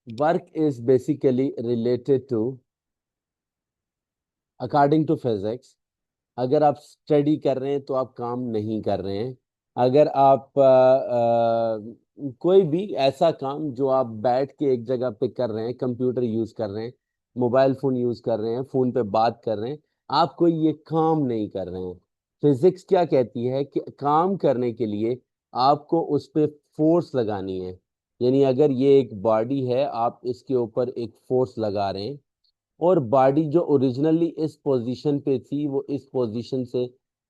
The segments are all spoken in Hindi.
Work is basically related to, according to physics, अगर आप स्टडी कर रहे हैं तो आप काम नहीं कर रहे हैं। अगर आप कोई भी ऐसा काम जो आप बैठ के एक जगह पे कर रहे हैं, कंप्यूटर यूज कर रहे हैं, मोबाइल फोन यूज कर रहे हैं, फोन पे बात कर रहे हैं, आप कोई ये काम नहीं कर रहे हैं। फिजिक्स क्या कहती है कि काम करने के लिए आपको उस पे फोर्स लगानी है। यानी अगर ये एक बॉडी है, आप इसके ऊपर एक फोर्स लगा रहे हैं, और बॉडी जो ओरिजिनली इस पोजीशन पे थी वो इस पोजीशन से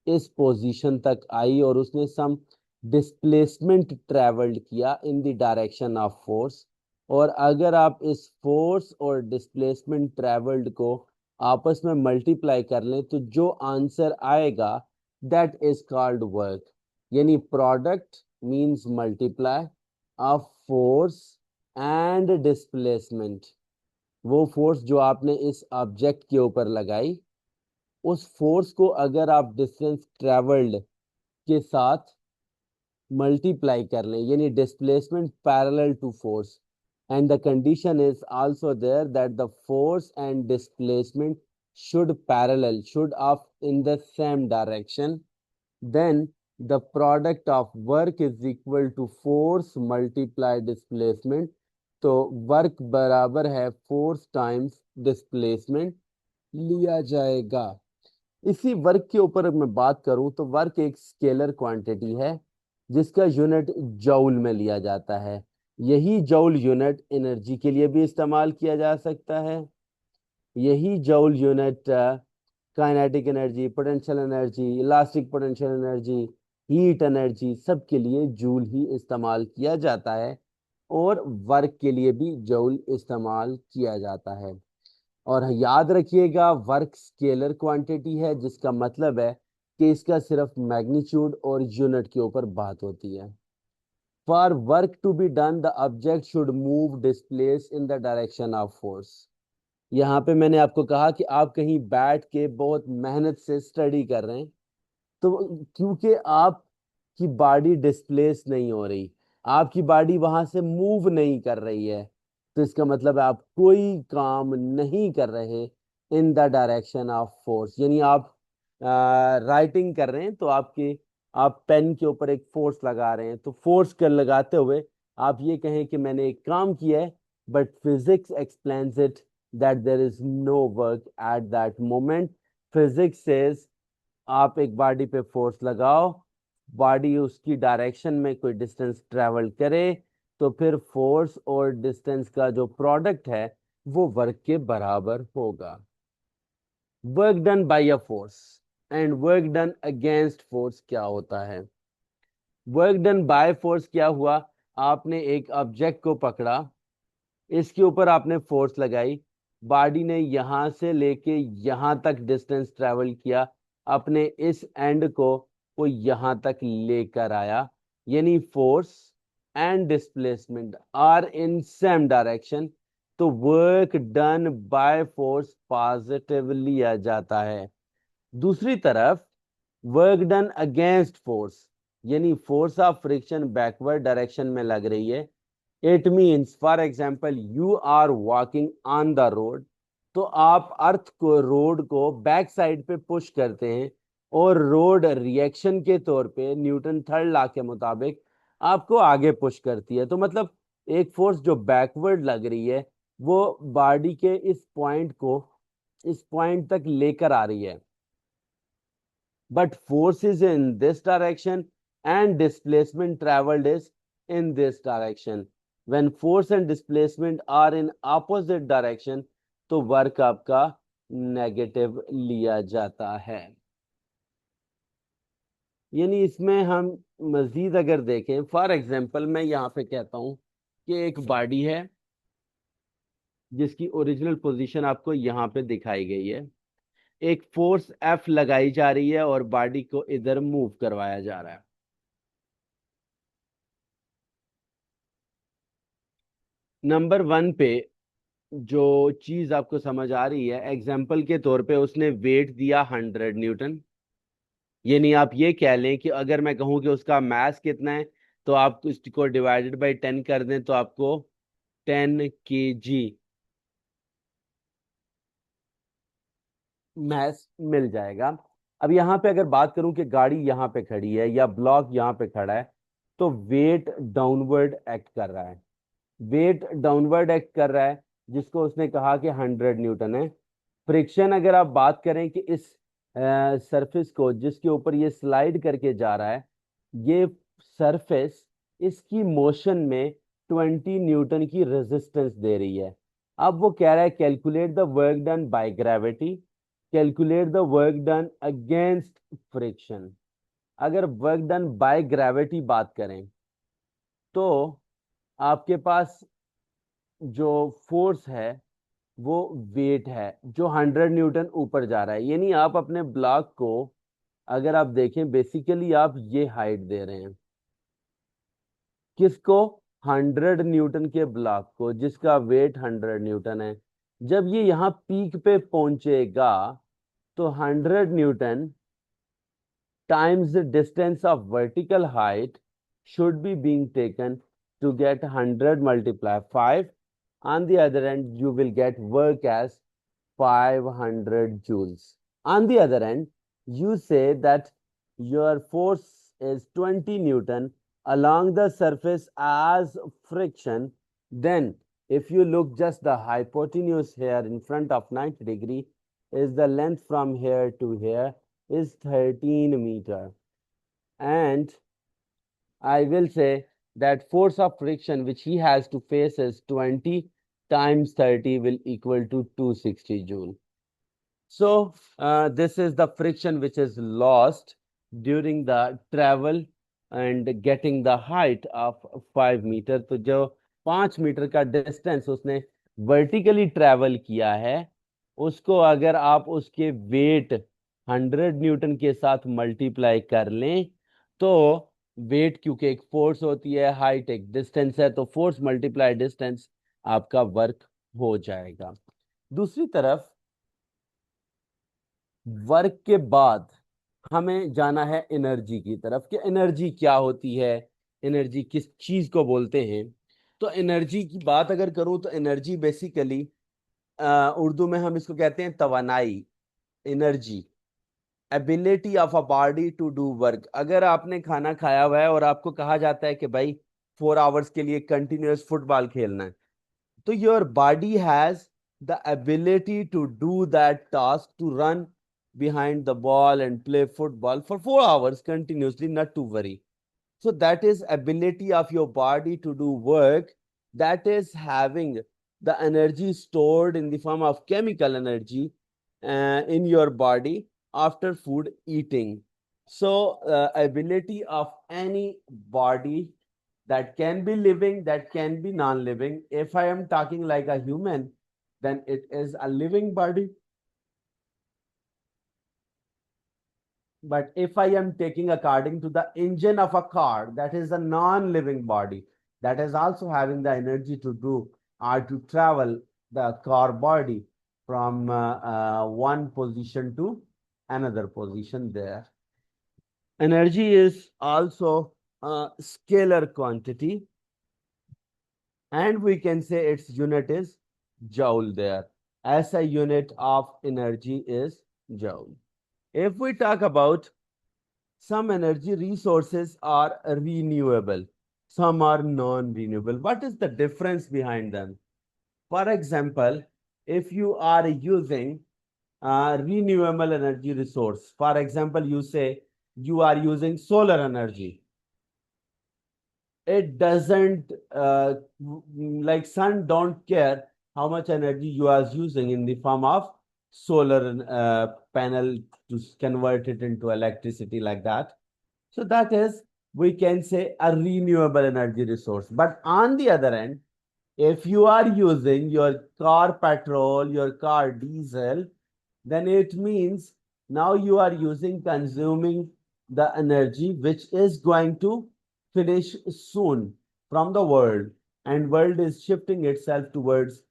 इस पोजीशन तक आई, और उसने सम डिस्प्लेसमेंट ट्रेवल्ड किया इन द डायरेक्शन ऑफ फोर्स। और अगर आप इस फोर्स और डिस्प्लेसमेंट ट्रेवल्ड को आपस में मल्टीप्लाई कर लें तो जो आंसर आएगा दैट इज कॉल्ड वर्क। यानी product means multiply of force and displacement. वो फोर्स जो आपने इस ऑब्जेक्ट के ऊपर लगाई, उस फोर्स को अगर आप डिस्टेंस ट्रेवल्ड के साथ मल्टीप्लाई कर लें, यानी displacement parallel to force, and the condition is also there that the force and displacement should parallel, should off in the same direction, then the product of work is equal to force multiply displacement। तो वर्क बराबर है फोर्स टाइम्स डिस्प्लेसमेंट लिया जाएगा। इसी वर्क के ऊपर मैं बात करूं तो वर्क एक स्केलर क्वांटिटी है जिसका यूनिट जूल में लिया जाता है। यही जूल यूनिट एनर्जी के लिए भी इस्तेमाल किया जा सकता है। यही joule unit kinetic energy, potential energy, elastic potential energy, heat energy, सब के लिए जूल ही इस्तेमाल किया जाता है। और वर्क के लिए भी जूल इस्तेमाल किया जाता है। और याद रखिएगा, वर्क स्केलर क्वांटिटी है, जिसका मतलब है कि इसका सिर्फ मैग्नीट्यूड और यूनिट के ऊपर बात होती है। For work to be done the object should move displace in the direction of force. यहाँ पे मैंने आपको कहा कि आप कहीं बैठ के बहुत मेहनत से स्टडी कर रहे हैं, तो क्योंकि आपकी बॉडी डिस्प्लेस नहीं हो रही, आपकी बॉडी वहां से मूव नहीं कर रही है, तो इसका मतलब है आप कोई काम नहीं कर रहे इन द डायरेक्शन ऑफ फोर्स। यानी आप राइटिंग कर रहे हैं तो आप पेन के ऊपर एक फोर्स लगा रहे हैं, तो फोर्स कर लगाते हुए आप ये कहें कि मैंने एक काम किया है, but physics explains it that there is no work at that moment. Physics says आप एक बॉडी पे फोर्स लगाओ, बॉडी उसकी डायरेक्शन में कोई डिस्टेंस ट्रेवल करे, तो फिर फोर्स और डिस्टेंस का जो प्रोडक्ट है वो वर्क के बराबर होगा। Work done bye a force and work done against force क्या होता है? वर्क डन बाय फोर्स क्या हुआ? आपने एक ऑब्जेक्ट को पकड़ा, इसके ऊपर आपने फोर्स लगाई, बॉडी ने यहां से लेके यहां तक डिस्टेंस ट्रेवल किया, अपने इस एंड को वो यहां तक लेकर आया। यानी force and displacement are in same direction, तो work done by force positive लिया जाता है। दूसरी तरफ वर्क डन अगेंस्ट फोर्स, यानी force of friction backward direction में लग रही है। It means for example you are walking on the road, तो आप अर्थ को, रोड को बैक साइड पे पुश करते हैं, और रोड रिएक्शन के तौर पे न्यूटन थर्ड लॉ के मुताबिक आपको आगे पुश करती है। तो मतलब एक फोर्स जो बैकवर्ड लग रही है वो बॉडी के इस पॉइंट को इस पॉइंट तक लेकर आ रही है, but force is in this direction and displacement traveled is in this direction। when force and displacement are in opposite direction तो वर्क आपका नेगेटिव लिया जाता है। यानी इसमें हम मजीद अगर देखें, फॉर एग्जांपल मैं यहाँ पे कहता हूँ कि एक बॉडी है जिसकी ओरिजिनल पोजीशन आपको यहाँ पे दिखाई गई है, एक फोर्स एफ लगाई जा रही है और बॉडी को इधर मूव करवाया जा रहा है। नंबर वन पे जो चीज आपको समझ आ रही है, एग्जाम्पल के तौर पे उसने वेट दिया 100 न्यूटन। यानी आप ये कह लें कि अगर मैं कहूं कि उसका मास कितना है, तो आप इसको डिवाइडेड बाई 10 कर दें तो आपको 10 kg मैस मिल जाएगा। अब यहाँ पे अगर बात करूं कि गाड़ी यहाँ पे खड़ी है या ब्लॉक यहाँ पे खड़ा है, तो वेट डाउनवर्ड एक्ट कर रहा है। वेट डाउनवर्ड एक्ट कर रहा है, जिसको उसने कहा कि 100 न्यूटन है। फ्रिक्शन अगर आप बात करें कि इस सरफेस को जिसके ऊपर ये स्लाइड करके जा रहा है, ये सरफेस इसकी मोशन में 20 न्यूटन की रेजिस्टेंस दे रही है। अब वो कह रहा है calculate the work done by gravity, calculate the work done against friction. अगर वर्क डन बाय ग्रेविटी बात करें तो आपके पास जो फोर्स है वो वेट है जो 100 न्यूटन ऊपर जा रहा है। यानी आप अपने ब्लॉक को अगर आप देखें, बेसिकली आप ये हाइट दे रहे हैं किसको, 100 न्यूटन के ब्लॉक को जिसका वेट 100 न्यूटन है। जब ये यहाँ पीक पे पहुंचेगा तो 100 Newton times the distance of vertical height should be being taken to get 100 multiply 5. On the other end, you will get work as 500 joules. On the other end, you say that your force is 20 Newton along the surface as friction. Then, if you look just the hypotenuse here in front of 90 degree, is the length from here to here is 13 meter. And I will say that force of friction which he has to face is 20 times 30 will equal to 260 joule. So this is the friction which is lost during the travel and getting the height of 5 meter. तो जो 5 मीटर का डिस्टेंस उसने वर्टिकली ट्रेवल किया है, उसको अगर आप उसके वेट 100 न्यूटन के साथ मल्टीप्लाई कर लें तो वेट क्योंकि एक फोर्स होती है, हाइट एक डिस्टेंस है, तो फोर्स मल्टीप्लाई डिस्टेंस आपका वर्क हो जाएगा। दूसरी तरफ वर्क के बाद हमें जाना है एनर्जी की तरफ कि एनर्जी क्या होती है, एनर्जी किस चीज को बोलते हैं। तो एनर्जी की बात अगर करूं तो एनर्जी बेसिकली उर्दू में हम इसको कहते हैं तवानाई, energy, ability of a body to do work. अगर आपने खाना खाया हुआ है और आपको कहा जाता है कि भाई 4 आवर्स के लिए कंटिन्यूअस फुटबॉल खेलना है, तो your body has the ability to do that task, to run behind the ball and play football for 4 hours continuously, not to worry. So that is ability of your body to do work, that is having the energy stored in the form of chemical energy in your body after food eating. So ability of any body that can be living, that can be non-living. If I am talking like a human, then it is a living body. But if I am taking according to the engine of a car, that is a non-living body, that is also having the energy to do or to travel the car body from one position to another position there. Energy is also a scalar quantity, and we can say its unit is joule there. As a unit of energy is joule. If we talk about some energy resources are renewable, some are non-renewable. What is the difference behind them? For example, if you are using a renewable energy resource, for example, you say you are using solar energy, it doesn't like sun don't care how much energy you are using in the form of solar panel to convert it into electricity like that. So that is, we can say, a renewable energy resource. But on the other end, if you are using your car petrol, your car diesel, then it means now you are consuming the energy which is going to finish soon from the world, and world is shifting itself towards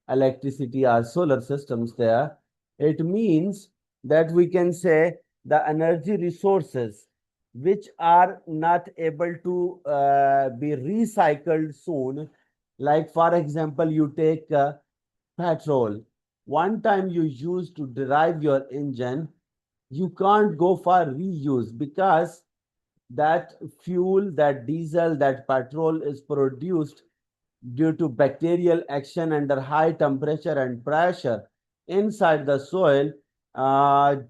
electricity or solar systems there. It means that we can say the energy resources which are not able to be recycled soon, Like for example, you take petrol. One time you use to drive your engine, you can't go for reuse because that fuel, that diesel, that petrol is produced due to bacterial action under high temperature and pressure inside the soil,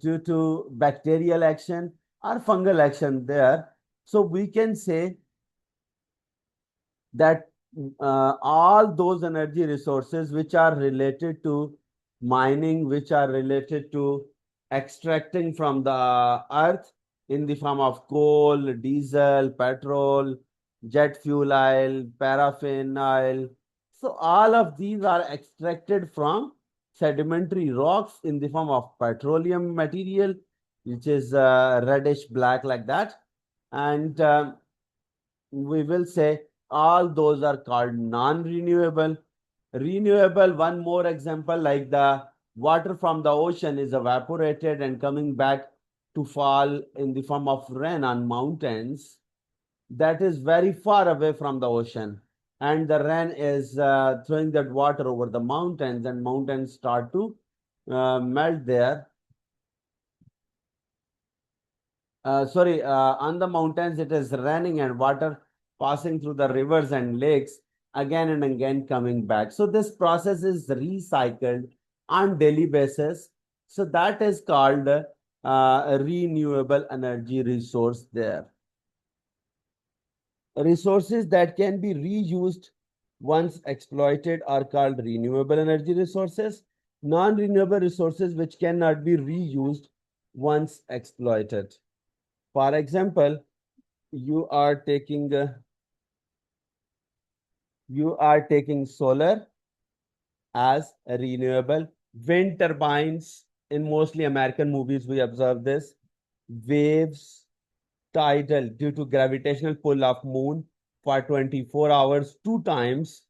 due to bacterial action or fungal action there. So we can say that all those energy resources which are related to mining, which are related to extracting from the earth in the form of coal, diesel, petrol, jet fuel oil, paraffin oil. So all of these are extracted from sedimentary rocks in the form of petroleum material, which is reddish black like that. And we will say all those are called non-renewable. Renewable, one more example, like the water from the ocean is evaporated and coming back to fall in the form of rain on mountains that is very far away from the ocean. And the rain is throwing that water over the mountains, and mountains start to melt there. Sorry, on the mountains it is raining and water passing through the rivers and lakes again and again coming back. So this process is recycled on daily basis. So that is called a renewable energy resource there. Resources that can be reused once exploited are called renewable energy resources. Non-renewable resources which cannot be reused once exploited. For example, you are taking solar as a renewable. Wind turbines, in mostly American movies we observe this. Waves, tidal, due to gravitational pull of moon for 24 hours, two times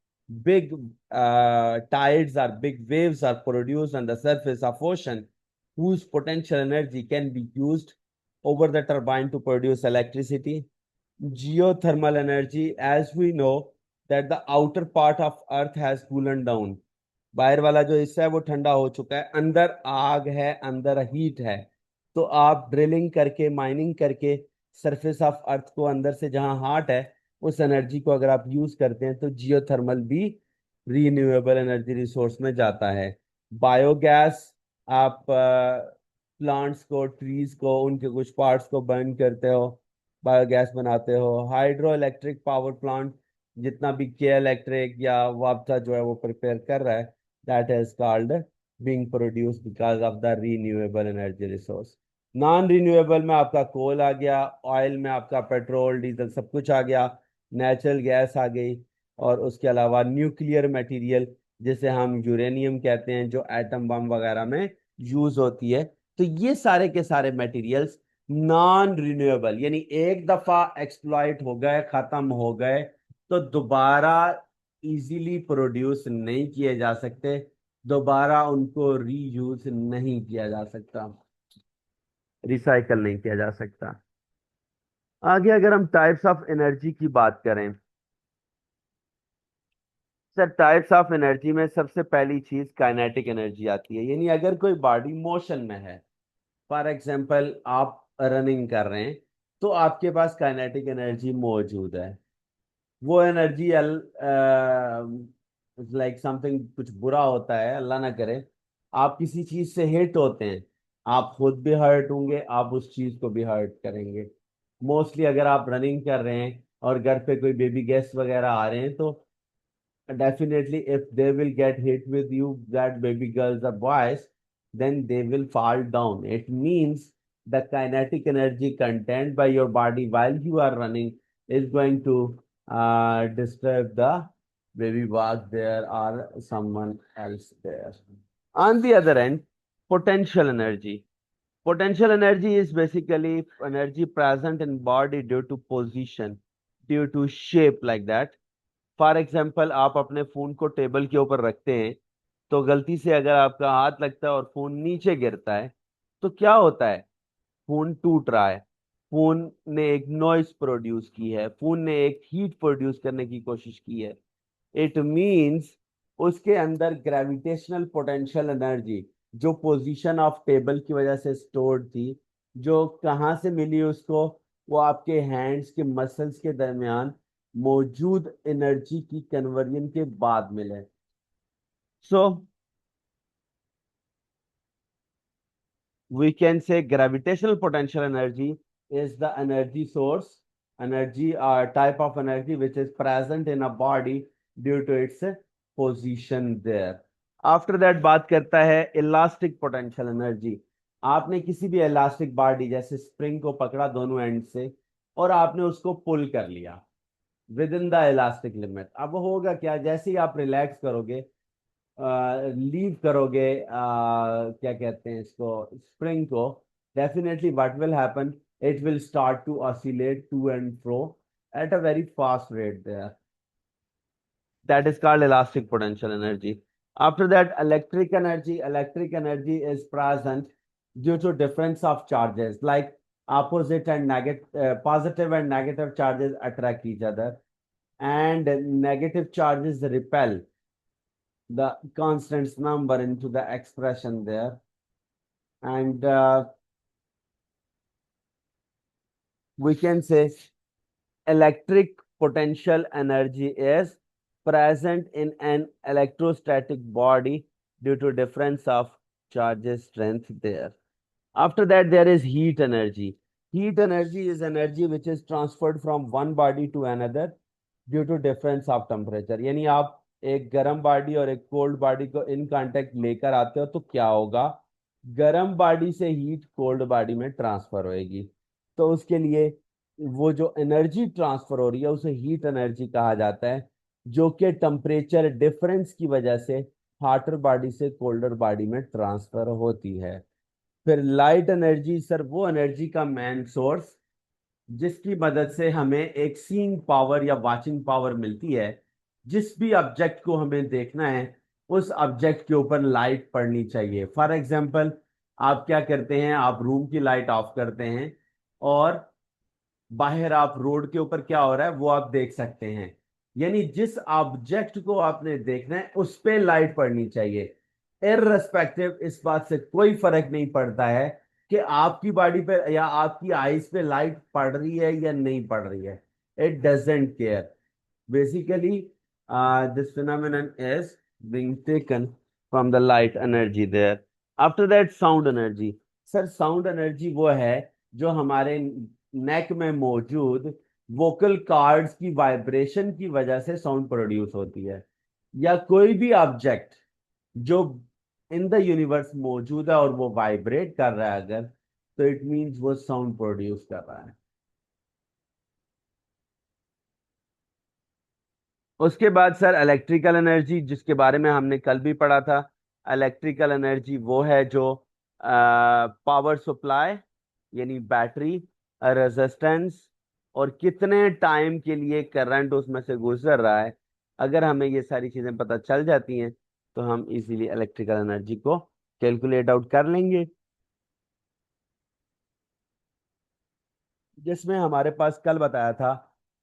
big tides or big waves are produced on the surface of ocean, whose potential energy can be used over the turbine to produce electricity. Geothermal energy, as we know that the outer part of earth has coolened down. बाहर वाला जो हिस्सा है वो ठंडा हो चुका है, अंदर आग है, अंदर हीट है। तो आप ड्रिलिंग करके, माइनिंग करके सरफेस ऑफ अर्थ को अंदर से जहां हॉट है, उस एनर्जी को अगर आप यूज करते हैं तो जियोथर्मल भी रीन्यूएबल एनर्जी रिसोर्स में जाता है। बायोगैस, आप प्लांट्स को, ट्रीज को, उनके कुछ पार्ट्स को बर्न करते हो, बायोगैस बनाते हो। हाइड्रो इलेक्ट्रिक पावर प्लांट, जितना भी के इलेक्ट्रिक या वापसा जो है वो प्रिपेयर कर रहा है, that is called being produced because of the renewable energy resource. Non renewable में आपका कोल आ गया, ऑयल में आपका पेट्रोल, डीजल सब कुछ आ गया, नेचुरल गैस आ गई, और उसके अलावा न्यूक्लियर मटेरियल जिसे हम यूरेनियम कहते हैं, जो एटम बम वगैरह में यूज होती है। तो ये सारे के सारे मटेरियल्स नॉन रिन्यूएबल, यानी एक दफा एक्सप्लॉइट हो गए, खत्म हो गए, तो दोबारा इजीली प्रोड्यूस नहीं किए जा सकते, दोबारा उनको रीयूज नहीं किया जा सकता, रिसाइकल नहीं किया जा सकता। आगे अगर हम टाइप्स ऑफ एनर्जी की बात करें, सर टाइप्स ऑफ एनर्जी में सबसे पहली चीज काइनेटिक एनर्जी आती है, यानी अगर कोई बॉडी मोशन में है, फॉर एग्जांपल आप रनिंग कर रहे हैं, तो आपके पास काइनेटिक एनर्जी मौजूद है। वो एनर्जी लाइक समथिंग, कुछ बुरा होता है, अल्लाह ना करे, आप किसी चीज से हिट होते हैं, आप खुद भी हर्ट होंगे, आप उस चीज को भी हर्ट करेंगे। मोस्टली अगर आप रनिंग कर रहे हैं और घर पे कोई बेबी गेस्ट वगैरह आ रहे हैं, तो definitely if they will get hit with you, that baby girls or boys, then they will fall down. It means the kinetic energy content by your body while you are running is going to disturb the baby walk there or someone else there. On the other end, potential energy. Potential energy is basically energy present in body due to position, due to shape, like that. For example, आप अपने फोन को टेबल के ऊपर रखते हैं, तो गलती से अगर आपका हाथ लगता है और फोन नीचे गिरता है, तो क्या होता है? फोन टूट रहा है, फोन ने एक नॉइस प्रोड्यूस की है, फोन ने एक हीट प्रोड्यूस करने की कोशिश की है। इट मींस उसके अंदर ग्रेविटेशनल पोटेंशियल एनर्जी जो पोजीशन ऑफ टेबल की वजह से स्टोर्ड थी, जो कहाँ से मिली उसको, वो आपके हैंड्स के मसल्स के दरमियान मौजूद एनर्जी की कन्वर्जन के बाद मिले। सो we can say gravitational potential energy is the energy source, energy type of energy which is present in a body due to its position there. After that बात करता है इलास्टिक पोटेंशियल एनर्जी। आपने किसी भी इलास्टिक बॉडी जैसे स्प्रिंग को पकड़ा दोनों एंड से और आपने उसको पुल कर लिया with in the elastic limit. अब होगा क्या, जैसे ही आप रिलैक्स करोगे, लीव करोगे, क्या कहते हैं इसको, स्प्रिंग को, definitely what will happen, it will start to oscillate to and fro at a very fast rate there, that is called elastic potential energy. After that, electric energy is present due to difference of charges, like opposite and negative, positive and negative charges attract each other, and negative charges repel the constants number into the expression there. And we can say electric potential energy is present in an electrostatic body due to difference of charges strength there. After that, there is heat energy. Heat energy is energy which is transferred from one body to another due to difference of temperature. यानी आप एक गर्म बॉडी और एक कोल्ड बॉडी को इन कांटेक्ट लेकर आते हो तो क्या होगा, गर्म बॉडी से हीट कोल्ड बॉडी में ट्रांसफर होएगी। तो उसके लिए वो जो एनर्जी ट्रांसफर हो रही है उसे हीट एनर्जी कहा जाता है, जो कि टेम्परेचर डिफरेंस की वजह से हॉटर बॉडी से कोल्डर बॉडी में ट्रांसफर होती है। फिर लाइट एनर्जी, सर वो एनर्जी का मेन सोर्स जिसकी मदद से हमें एक सीइंग पावर या वाचिंग पावर मिलती है। जिस भी ऑब्जेक्ट को हमें देखना है उस ऑब्जेक्ट के ऊपर लाइट पड़नी चाहिए। फॉर एग्जांपल, आप क्या करते हैं, आप रूम की लाइट ऑफ करते हैं और बाहर आप रोड के ऊपर क्या हो रहा है वो आप देख सकते हैं। यानी जिस ऑब्जेक्ट को आपने देखना है उस पे लाइट पड़नी चाहिए। इररिस्पेक्टिव, इस बात से कोई फर्क नहीं पड़ता है कि आपकी बॉडी पे या आपकी आईज पे लाइट पड़ रही है या नहीं पड़ रही है। It doesn't care. Basically this phenomenon is being taken from the light energy there. After that, sound energy. Sir sound energy वो है जो हमारे नेक में मौजूद वोकल कार्ड्स की वाइब्रेशन की वजह से साउंड प्रोड्यूस होती है। या कोई भी ऑब्जेक्ट जो इन द यूनिवर्स मौजूद है और वो वाइब्रेट कर रहा है अगर, तो इट मींस वो साउंड प्रोड्यूस कर रहा है। उसके बाद सर इलेक्ट्रिकल एनर्जी, जिसके बारे में हमने कल भी पढ़ा था। इलेक्ट्रिकल एनर्जी वो है जो पावर सप्लाई, यानी बैटरी, रेजिस्टेंस और कितने टाइम के लिए करंट उसमें से गुजर रहा है, अगर हमें ये सारी चीजें पता चल जाती हैं तो हम इजीली इलेक्ट्रिकल एनर्जी को कैलकुलेट आउट कर लेंगे। जिसमें हमारे पास कल बताया था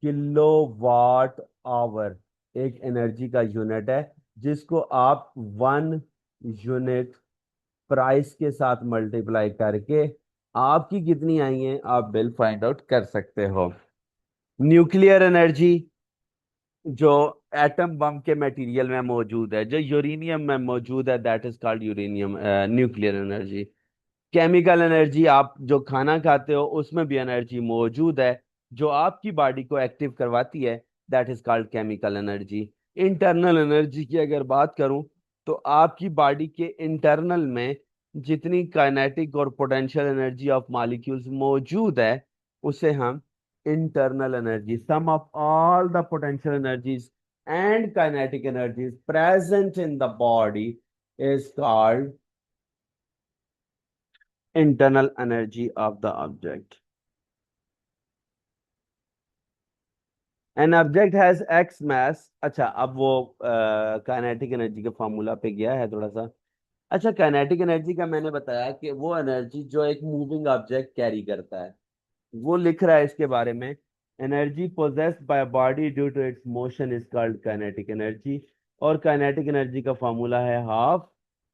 किलो वाट आवर एक एनर्जी का यूनिट है, जिसको आप 1 यूनिट प्राइस के साथ मल्टीप्लाई करके आपकी कितनी आई है आप बिल फाइंड आउट कर सकते हो। न्यूक्लियर एनर्जी जो एटम बम के मटेरियल में मौजूद है, जो यूरेनियम में मौजूद है, that is called uranium nuclear energy. Chemical energy, आप जो खाना खाते हो उसमें भी एनर्जी मौजूद है जो आपकी बॉडी को एक्टिव करवाती है, that is called chemical energy. Internal energy की अगर बात करूं तो आपकी बॉडी के इंटरनल में जितनी काइनेटिक और पोटेंशियल एनर्जी ऑफ मॉलिक्यूल्स मौजूद है उसे हम internal energy, sum of all the potential energies and kinetic energies present in the body is called internal energy of the object. An object has x mass। अच्छा, अब वो काइनेटिक एनर्जी के फॉर्मूला पे गया है थोड़ा सा। अच्छा, काइनेटिक एनर्जी का मैंने बताया कि वो एनर्जी जो एक मूविंग ऑब्जेक्ट कैरी करता है, वो लिख रहा है इसके बारे में energy possessed by body due to its motion is called kinetic energy, और काइनेटिक एनर्जी का फॉर्मूला है हाफ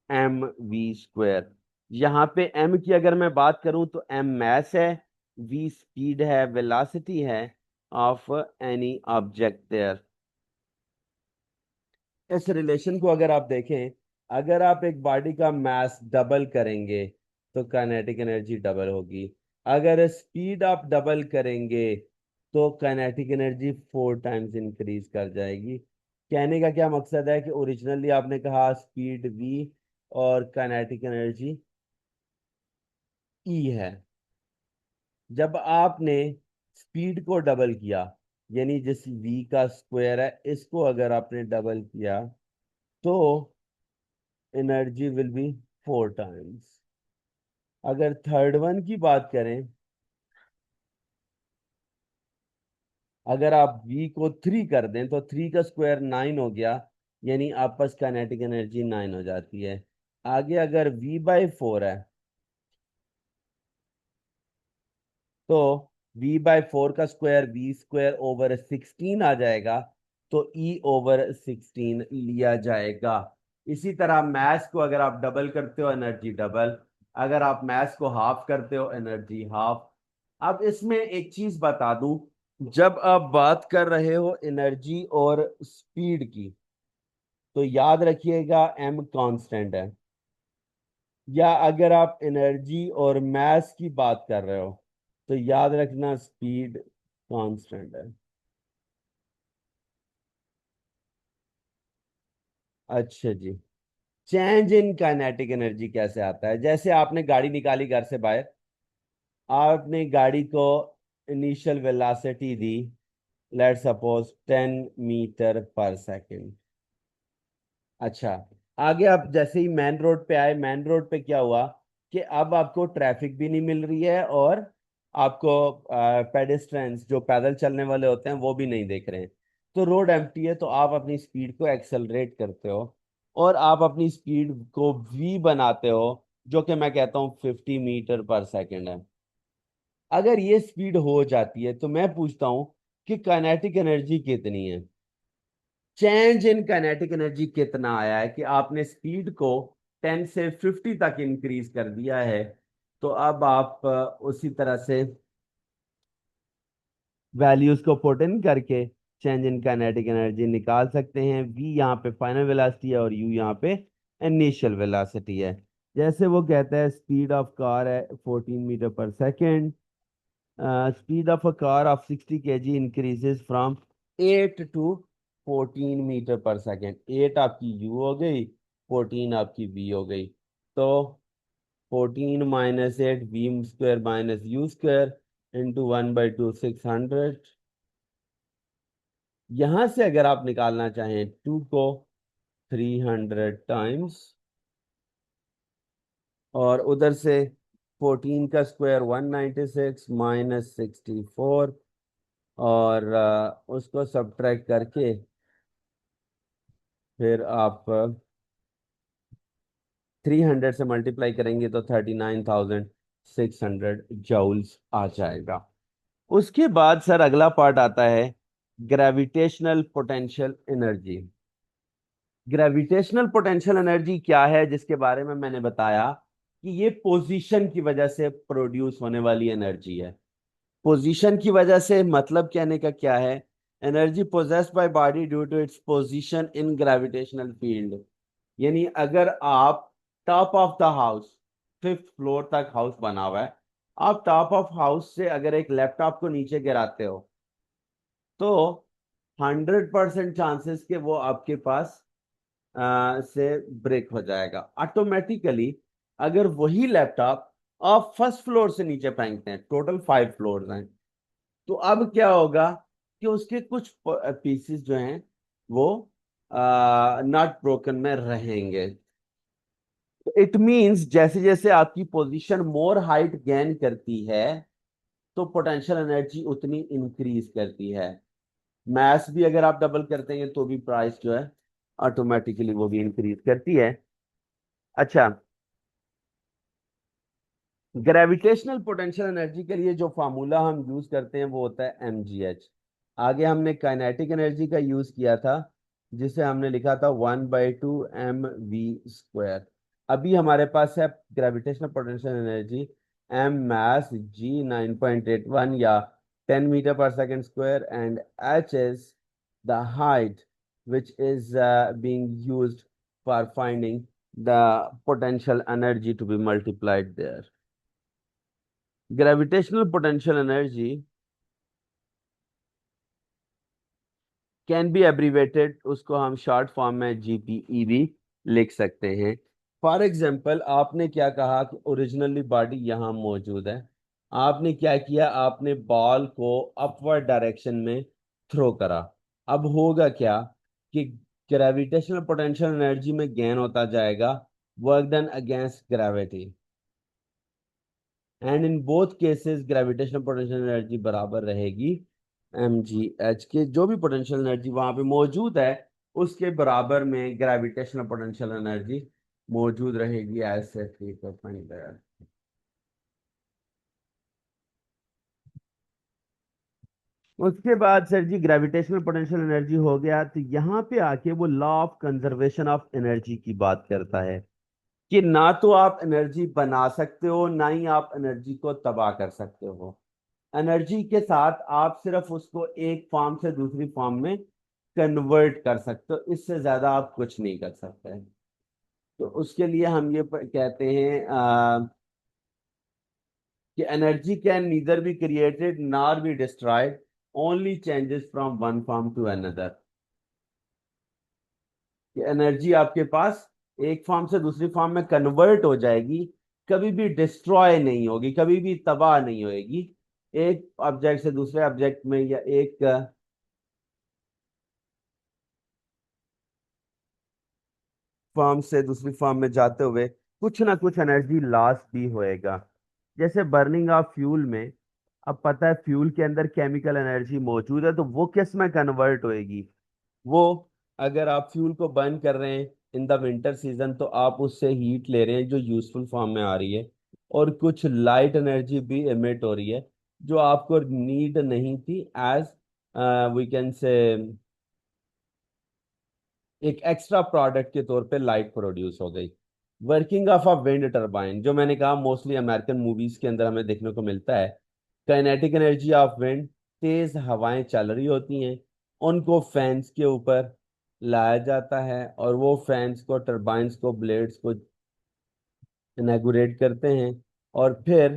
एम वी स्क्वायर। यहाँ पे एम की अगर मैं बात करूं तो एम मैस है, वी स्पीड है, वेलोसिटी है ऑफ एनी ऑब्जेक्ट देयर। इस रिलेशन को अगर आप देखें, अगर आप एक बॉडी का मास डबल करेंगे तो काइनेटिक एनर्जी डबल होगी, अगर स्पीड आप डबल करेंगे तो काइनेटिक एनर्जी 4 टाइम्स इंक्रीज कर जाएगी। कहने का क्या मकसद है कि ओरिजिनली आपने कहा स्पीड v और काइनेटिक एनर्जी E है। जब आपने स्पीड को डबल किया, यानी जिस v का स्क्वायर है इसको अगर आपने डबल किया, तो एनर्जी विल बी 4 टाइम्स। अगर थर्ड वन की बात करें, अगर आप v को 3 कर दें तो 3 का स्क्वायर 9 हो गया, यानी आपस काइनेटिक एनर्जी 9 हो जाती है। आगे अगर v/4 है तो v/4 का स्क्वायर v² ओवर 16 आ जाएगा, तो e/16 लिया जाएगा। इसी तरह मैथ्स को अगर आप डबल करते हो एनर्जी डबल, अगर आप मैथ्स को हाफ करते हो एनर्जी हाफ। अब इसमें एक चीज बता दूं, जब आप बात कर रहे हो एनर्जी और स्पीड की, तो याद रखिएगा एम कांस्टेंट है, या अगर आप एनर्जी और मास की बात कर रहे हो तो याद रखना स्पीड कांस्टेंट है। अच्छा जी। चेंज इन काइनेटिक एनर्जी कैसे आता है? जैसे आपने गाड़ी निकाली घर से बाहर, आपने गाड़ी को इनिशियल वेलोसिटी दी, let suppose 10 metre per second. अच्छा, आगे आप जैसे ही मेन रोड पे आए, मेन रोड पे क्या हुआ कि अब आपको ट्रैफिक भी नहीं मिल रही है, और आपको पेडेस्ट्रियंस जो पैदल चलने वाले होते हैं वो भी नहीं देख रहे हैं, तो रोड एम्प्टी है, तो आप अपनी स्पीड को एक्सेलरेट करते हो और आप अपनी स्पीड को वी बनाते हो, जो कि मैं कहता हूँ 50 मीटर पर सेकेंड है। अगर ये स्पीड हो जाती है तो मैं पूछता हूँ कि काइनेटिक एनर्जी कितनी है? चेंज इन काइनेटिक एनर्जी कितना आया है कि आपने स्पीड को 10 से 50 तक इंक्रीज कर दिया है। तो अब आप उसी तरह से वैल्यूज को पुट इन करके चेंज इन काइनेटिक एनर्जी निकाल सकते हैं। v यहाँ पे फाइनल वेलोसिटी है और u यहाँ पे इनिशियल वेलोसिटी है। जैसे वो कहता है स्पीड ऑफ कार है 14 metre per second, speed of a car of 60 kg increases from 8 to 14 metre per second. 8 आपकी यू हो गई, 14 आपकी वी हो गई, तो 14 - 8 v² - u² इंटू 1/2 600। यहां से अगर आप निकालना चाहें 2 को 300 टाइम्स, और उधर से 14 का स्क्वायर 196 -64, और उसको सब्ट्रैक्ट करके फिर आप 300 से मल्टीप्लाई करेंगे तो 39,600 जूल्स आ जाएगा। उसके बाद सर अगला पार्ट आता है gravitational potential energy. Gravitational potential energy क्या है, जिसके बारे में मैंने बताया कि ये पोजीशन की वजह से प्रोड्यूस होने वाली एनर्जी है। पोजीशन की वजह से मतलब कहने का क्या है, energy possessed by body due to its position in gravitational field. यानी अगर आप top of the house, 5th floor तक हाउस बना हुआ है, आप टॉप ऑफ हाउस से अगर एक लैपटॉप को नीचे गिराते हो तो 100% चांसेस के वो आपके पास से ब्रेक हो जाएगा ऑटोमेटिकली। अगर वही लैपटॉप आप 1st फ्लोर से नीचे फेंकते हैं, टोटल 5 फ्लोर हैं, तो अब क्या होगा कि उसके कुछ पीसेस जो हैं वो नॉट ब्रोकन में रहेंगे। इट मींस जैसे जैसे आपकी पोजीशन मोर हाइट गेन करती है तो पोटेंशियल एनर्जी उतनी इंक्रीज करती है। मैथ्स भी अगर आप डबल करते हैं तो भी प्राइस जो है ऑटोमेटिकली वो भी इंक्रीज करती है। अच्छा, ग्रेविटेशनल पोटेंशियल एनर्जी के लिए जो फार्मूला हम यूज करते हैं वो होता है mgh। आगे हमने काइनेटिक एनर्जी का यूज किया था, जिसे हमने लिखा था 1/2 mv²। अभी हमारे पास है gravitational potential energy m mass g 9.81 या 10 metre per second square, and h is the height which is being used for finding the potential energy to be multiplied there. Gravitational potential energy can be abbreviated, उसको हम शॉर्ट फॉर्म में जीपीई भी लिख सकते हैं। फॉर एग्जांपल, आपने क्या कहा कि ओरिजिनली बॉडी यहाँ मौजूद है। आपने क्या किया, आपने बॉल को अपवर्ड डायरेक्शन में थ्रो करा। अब होगा क्या कि ग्रेविटेशनल पोटेंशियल एनर्जी में गेन होता जाएगा, work done against gravity, and in both cases gravitational potential energy बराबर रहेगी mgh के। जो भी पोटेंशियल एनर्जी वहां पे मौजूद है उसके बराबर में ग्रेविटेशनल पोटेंशियल एनर्जी मौजूद रहेगी। ऐसे ठीक है। उसके बाद सर जी ग्रेविटेशनल पोटेंशियल एनर्जी हो गया, तो यहाँ पे आके वो law of conservation of energy की बात करता है कि ना तो आप एनर्जी बना सकते हो, ना ही आप एनर्जी को तबाह कर सकते हो। एनर्जी के साथ आप सिर्फ उसको एक फॉर्म से दूसरी फॉर्म में कन्वर्ट कर सकते हो, इससे ज्यादा आप कुछ नहीं कर सकते। तो उसके लिए हम ये कहते हैं कि energy can neither be created nor be destroyed, only changes from one form to another. कि एनर्जी आपके पास एक फॉर्म से दूसरी फॉर्म में कन्वर्ट हो जाएगी, कभी भी डिस्ट्रॉय नहीं होगी, कभी भी तबाह नहीं होगी। एक ऑब्जेक्ट से दूसरे ऑब्जेक्ट में या एक फॉर्म से दूसरी फॉर्म में जाते हुए कुछ ना कुछ एनर्जी लॉस भी होएगा। जैसे बर्निंग ऑफ फ्यूल में, अब पता है फ्यूल के अंदर केमिकल एनर्जी मौजूद है, तो वो किस में कन्वर्ट होएगी? वो, अगर आप फ्यूल को बर्न कर रहे हैं इन द विंटर सीजन, तो आप उससे हीट ले रहे हैं जो यूजफुल फॉर्म में आ रही है, और कुछ लाइट एनर्जी भी एमिट हो रही है जो आपको नीड नहीं थी, एज वी कैन से एक एक्स्ट्रा प्रोडक्ट के तौर पे लाइट प्रोड्यूस हो गई। Working of a wind turbine, जो मैंने कहा मोस्टली अमेरिकन मूवीज के अंदर हमें देखने को मिलता है। काइनेटिक एनर्जी ऑफ विंड, तेज हवाएं चल रही होती हैं, उनको फैंस के ऊपर लाया जाता है, और वो फैंस को, टरबाइंस को, ब्लेड्स को इनेगुरेट करते हैं, और फिर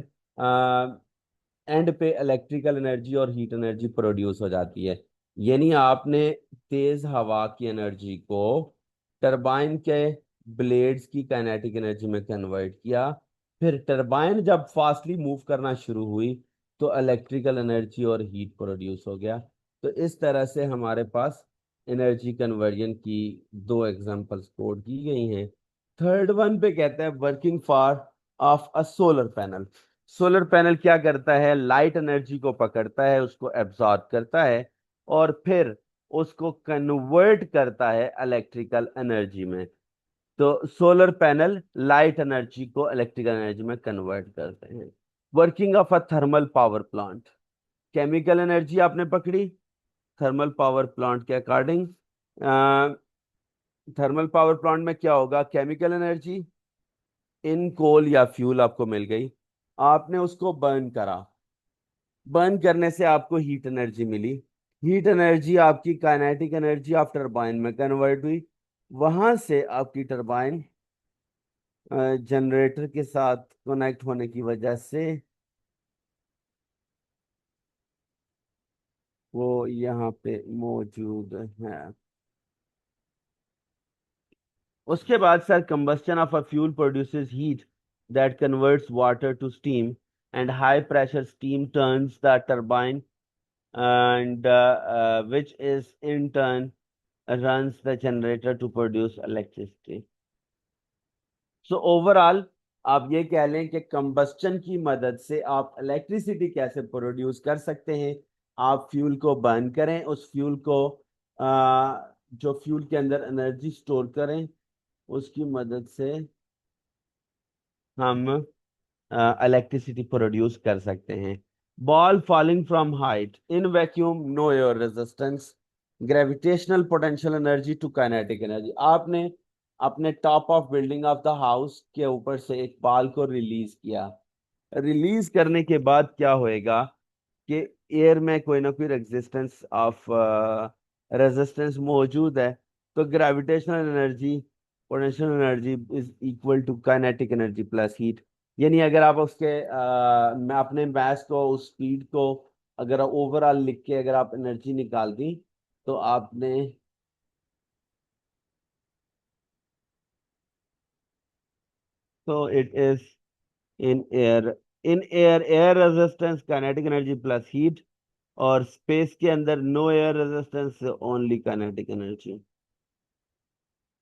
एंड पे इलेक्ट्रिकल एनर्जी और हीट एनर्जी प्रोड्यूस हो जाती है। यानी आपने तेज हवा की एनर्जी को टरबाइन के ब्लेड्स की काइनेटिक एनर्जी में कन्वर्ट किया। फिर टरबाइन जब फास्टली मूव करना शुरू हुई तो इलेक्ट्रिकल एनर्जी और हीट प्रोड्यूस हो गया। तो इस तरह से हमारे पास एनर्जी कन्वर्जन की दो एग्जांपल्स कोड की गई हैं। थर्ड वन पे कहता है working for of a solar panel. Solar panel क्या करता है, लाइट एनर्जी को पकड़ता है, उसको एब्जॉर्ब करता है, और फिर उसको कन्वर्ट करता है इलेक्ट्रिकल एनर्जी में। तो सोलर पैनल लाइट एनर्जी को इलेक्ट्रिकल एनर्जी में कन्वर्ट करते हैं। Working of a thermal power plant, chemical energy आपने पकड़ी, थर्मल पावर प्लांट के अकॉर्डिंग थर्मल पावर प्लांट में क्या होगा, केमिकल एनर्जी इन कोल या फ्यूल आपको मिल गई, आपने उसको बर्न करा, बर्न करने से आपको हीट एनर्जी मिली, हीट एनर्जी आपकी काइनेटिक एनर्जी ऑफ टरबाइन में कन्वर्ट हुई, वहां से आपकी टरबाइन जनरेटर के साथ कनेक्ट होने की वजह से वो यहाँ पे मौजूद है। उसके बाद sir combustion of a fuel produces heat that converts water to steam, and high pressure steam turns the turbine, and which is in turn runs the generator to produce electricity. So overall आप ये कह लें कि कंबस्टन की मदद से आप इलेक्ट्रिसिटी कैसे प्रोड्यूस कर सकते हैं। आप फ्यूल को बर्न करें, उस फ्यूल को जो फ्यूल के अंदर एनर्जी स्टोर करें, उसकी मदद से हम इलेक्ट्रिसिटी प्रोड्यूस कर सकते हैं। Ball falling from height in vacuum, no air resistance, gravitational potential energy to kinetic energy. आपने अपने top of building of the house के ऊपर से एक बॉल को रिलीज किया। रिलीज करने के बाद क्या होएगा कि एयर में कोई ना कोई रेजिस्टेंस मौजूद है, तो gravitational energy potential energy is equal to kinetic energy plus heat. यानी अगर आप उसके मैं अपने मास को, उस स्पीड को अगर ओवरऑल लिख के अगर आप एनर्जी निकाल दी, तो आपने तो it is in air, in air air resistance kinetic energy plus heat, और स्पेस के अंदर no air resistance only kinetic energy.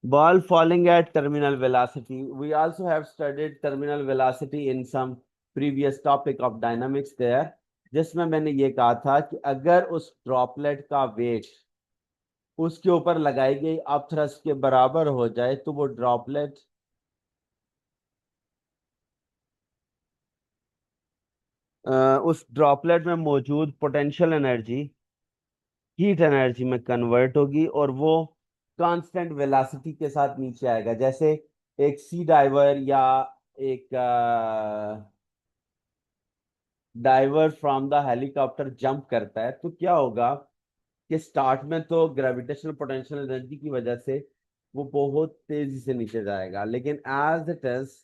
Ball falling at terminal velocity. We also have studied terminal velocity in some previous topic of dynamics there, जिसमें मैंने ये कहा था कि अगर उस ड्रॉपलेट का वेट उसके ऊपर लगाई गई अपथ्रस्ट के बराबर हो जाए, तो वो ड्रॉपलेट उस ड्रॉपलेट में मौजूद पोटेंशियल एनर्जी हीट एनर्जी में कन्वर्ट होगी, और वो कांस्टेंट वेलोसिटी के साथ नीचे आएगा। जैसे एक सी डाइवर या एक diver from the helicopter jump करता है, तो क्या होगा कि स्टार्ट में तो ग्रेविटेशनल पोटेंशियल एनर्जी की वजह से वो बहुत तेजी से नीचे जाएगा, लेकिन as it is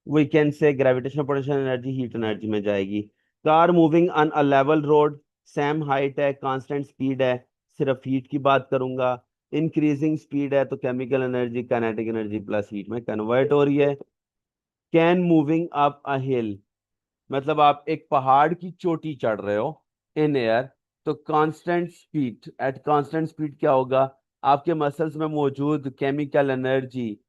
we can say gravitational potential energy heat energy में जाएगी। Car moving on a level road, same height है, कांस्टेंट स्पीड है, सिर्फ हीट की बात करूंगा। इंक्रीजिंग स्पीड है, तो chemical energy kinetic energy plus heat में कन्वर्ट हो रही है। कैन मूविंग अप अ हिल, मतलब आप एक पहाड़ की चोटी चढ़ रहे हो इन एयर, तो constant speed, at constant speed क्या होगा, आपके मसल्स में मौजूद केमिकल एनर्जी,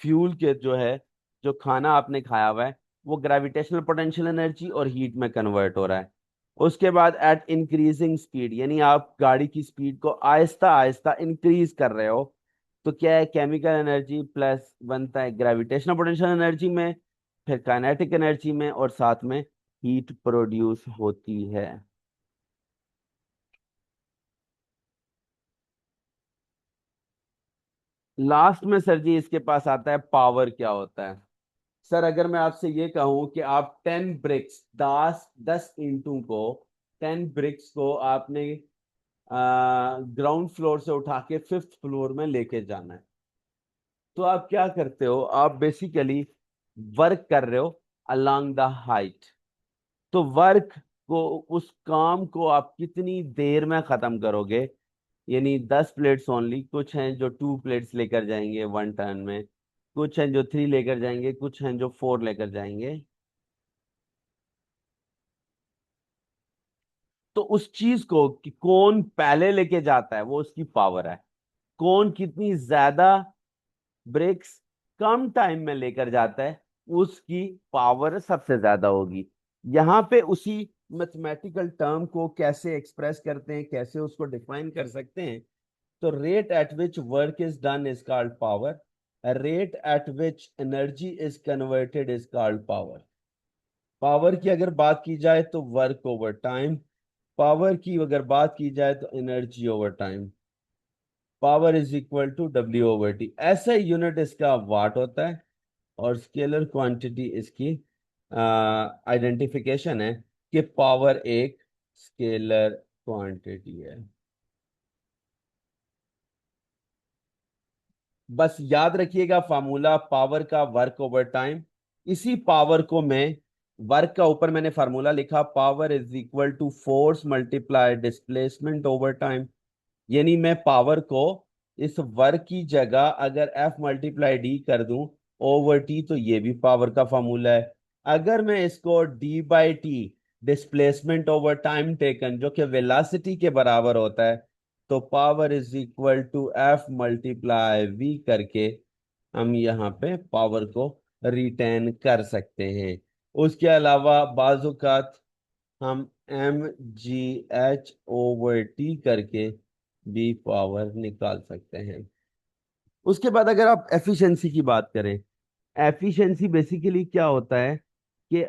फ्यूल के जो है, जो खाना आपने खाया हुआ है, वो ग्रेविटेशनल पोटेंशियल एनर्जी और हीट में कन्वर्ट हो रहा है। उसके बाद एट इंक्रीजिंग स्पीड, यानी आप गाड़ी की स्पीड को आहिस्ता आहिस्ता इंक्रीज कर रहे हो, तो क्या है, केमिकल एनर्जी प्लस बनता है ग्रेविटेशनल पोटेंशियल एनर्जी में, फिर काइनेटिक एनर्जी में, और साथ में हीट प्रोड्यूस होती है। लास्ट में सर जी इसके पास आता है पावर क्या होता है। सर अगर मैं आपसे ये कहूं कि आप 10 ब्रिक्स, 10 10 ईंटों को, 10 ब्रिक्स को आपने ग्राउंड फ्लोर से उठा के फिफ्थ फ्लोर में लेके जाना है, तो आप क्या करते हो, आप बेसिकली वर्क कर रहे हो अलोंग द हाइट। तो वर्क को, उस काम को आप कितनी देर में खत्म करोगे, यानी 10 प्लेट्स ओनली, कुछ हैं जो 2 प्लेट्स लेकर जाएंगे 1 टर्न में, कुछ हैं जो 3 लेकर जाएंगे, कुछ हैं जो 4 लेकर जाएंगे। तो उस चीज को कि कौन पहले लेके जाता है, वो उसकी पावर है। कौन कितनी ज्यादा ब्रेक्स कम टाइम में लेकर जाता है, उसकी पावर सबसे ज्यादा होगी। यहाँ पे उसी मैथमेटिकल टर्म को कैसे एक्सप्रेस करते हैं, कैसे उसको डिफाइन कर सकते हैं, तो rate at which work is done is called power, rate at which energy is converted is called power. Power की अगर बात की जाए तो वर्क ओवर टाइम, पावर की अगर बात की जाए तो energy over time. Power is equal to W over T, ऐसा यूनिट इसका वाट होता है, और स्केलर क्वांटिटी इसकी आइडेंटिफिकेशन है कि पावर एक स्केलर क्वांटिटी है। बस याद रखिएगा फार्मूला पावर का, वर्क ओवर टाइम। इसी पावर को मैं, वर्क का ऊपर मैंने फार्मूला लिखा, power is equal to force multiply displacement over time. यानी मैं पावर को इस वर्क की जगह अगर एफ मल्टीप्लाई डी कर दूं ओवर टी, तो ये भी पावर का फॉर्मूला है। अगर मैं इसको D by T, displacement over time taken, जो कि वेलोसिटी के बराबर होता है, तो power is equal to F multiply V करके हम यहाँ पे पावर को रिटेन कर सकते हैं। उसके अलावा बाजुकात हम M G H over T करके भी पावर निकाल सकते हैं। उसके बाद अगर आप एफिशिएंसी की बात करें, एफिशिएंसी बेसिकली क्या होता है कि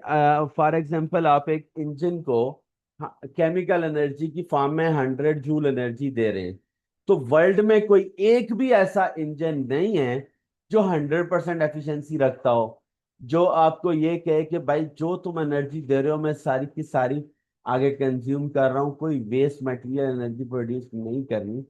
फॉर एग्जांपल आप एक इंजन को केमिकल एनर्जी की फॉर्म में 100 जूल एनर्जी दे रहे हैं, तो वर्ल्ड में कोई एक भी ऐसा इंजन नहीं है जो 100% एफिशिएंसी रखता हो, जो आपको ये कहे कि भाई जो तुम एनर्जी दे रहे हो मैं सारी की सारी आगे कंज्यूम कर रहा हूँ, कोई वेस्ट मटेरियल एनर्जी प्रोड्यूस नहीं करनी।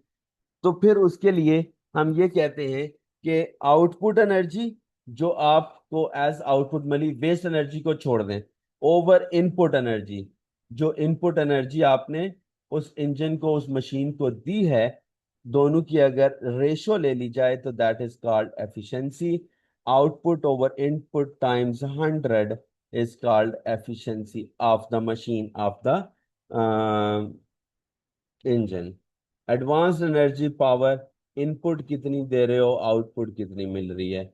तो फिर उसके लिए हम ये कहते हैं कि आउटपुट एनर्जी जो आपको एज आउटपुट मिली, वेस्ट एनर्जी को छोड़ दें, ओवर इनपुट एनर्जी, जो इनपुट एनर्जी आपने उस इंजन को उस मशीन को दी है, दोनों की अगर रेशो ले ली जाए तो that is called efficiency. Output over input times 100 is called efficiency of the machine of the engine. Advanced energy power, input कितनी दे रहे हो, आउटपुट कितनी मिल रही है।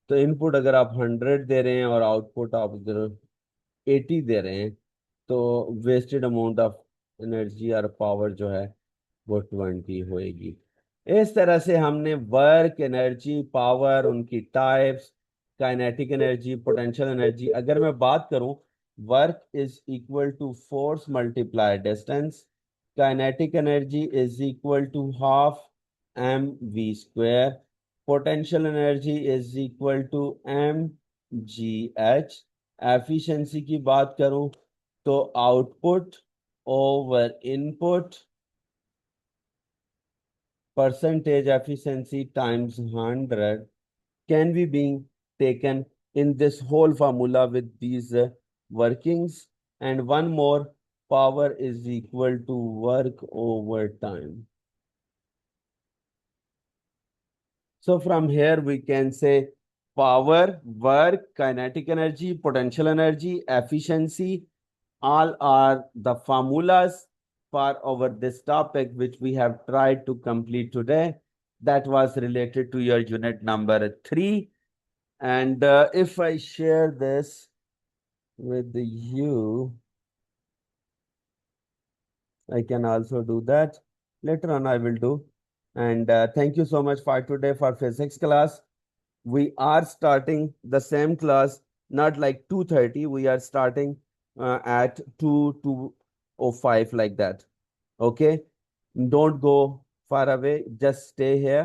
तो इनपुट अगर आप 100 दे रहे हैं और आउटपुट आप उधर 80 दे रहे हैं, तो वेस्टेड अमाउंट ऑफ एनर्जी और पावर जो है वो 20 होएगी। इस तरह से हमने वर्क, एनर्जी, पावर, उनकी types, kinetic energy, potential energy. अगर मैं बात करूं, work is equal to force multiply distance, kinetic energy is equal to half mv², potential energy is equal to mgh। Efficiency की बात करूं तो output over input percentage efficiency times 100 can be being taken in this whole formula with these workings. And one more, power is equal to work over time. So from here we can say power, work, kinetic energy, potential energy, efficiency, all are the formulas for over this topic which we have tried to complete today. That was related to your unit number 3. And if I share this with you, I can also do that. Later on, I will do. And thank you so much for today for physics class. We are starting the same class, not like 2:30. We are starting at 2:05 like that. Okay. Don't go far away. Just stay here.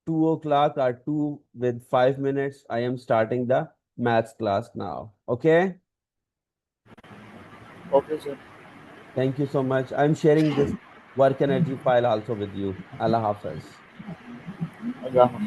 2 o'clock or 2 with 5 minutes. I am starting the maths class now. Okay. Okay, sir. Thank you so much. I'm sharing this work energy file also with you. Allah Hafiz. Yeah.